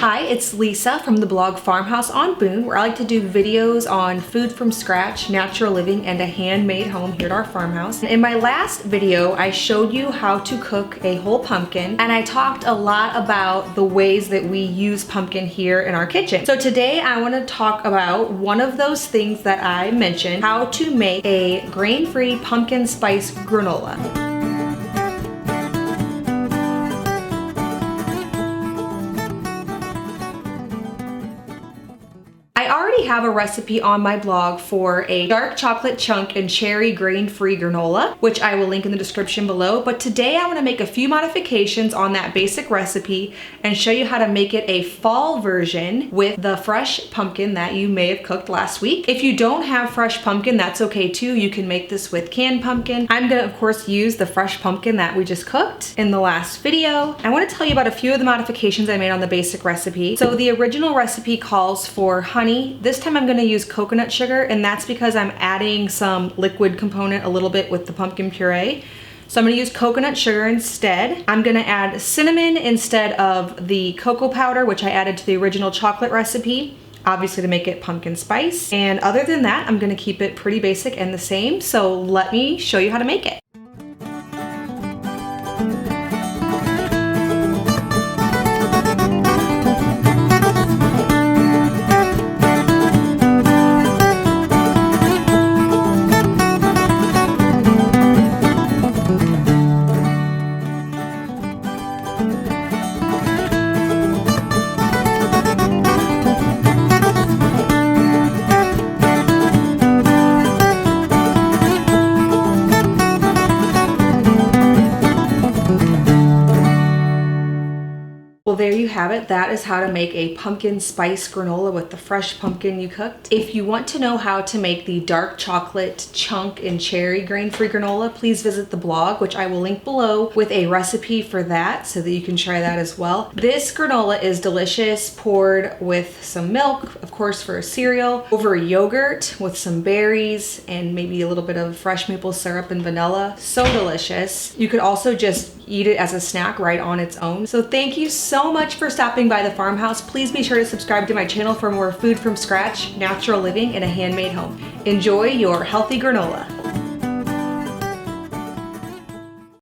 Hi, it's Lisa from the blog Farmhouse on Boone, where I like to do videos on food from scratch, natural living, and a handmade home here at our farmhouse. In my last video, I showed you how to cook a whole pumpkin, and I talked a lot about the ways that we use pumpkin here in our kitchen. So today I want to talk about one of those things that I mentioned, how to make a grain-free pumpkin spice granola. I already have a recipe on my blog for a dark chocolate chunk and cherry grain-free granola, which I will link in the description below. But today I want to make a few modifications on that basic recipe and show you how to make it a fall version with the fresh pumpkin that you may have cooked last week. If you don't have fresh pumpkin, that's okay too. You can make this with canned pumpkin. I'm gonna, of course, use the fresh pumpkin that we just cooked in the last video. I want to tell you about a few of the modifications I made on the basic recipe. So the original recipe calls for honey. This time I'm going to use coconut sugar, and that's because I'm adding some liquid component a little bit with the pumpkin puree. So I'm going to use coconut sugar instead. I'm going to add cinnamon instead of the cocoa powder, which I added to the original chocolate recipe, obviously to make it pumpkin spice. And other than that, I'm going to keep it pretty basic and the same. So let me show you how to make it. Well, there you have it. That is how to make a pumpkin spice granola with the fresh pumpkin you cooked. If you want to know how to make the dark chocolate chunk and cherry grain-free granola, please visit the blog, which I will link below with a recipe for that so that you can try that as well. This granola is delicious, poured with some milk, of course, for a cereal, over yogurt with some berries and maybe a little bit of fresh maple syrup and vanilla. So delicious. You could also just eat it as a snack right on its own. So thank you so much for stopping by the farmhouse. Please be sure to subscribe to my channel for more food from scratch, natural living, in a handmade home. Enjoy your healthy granola.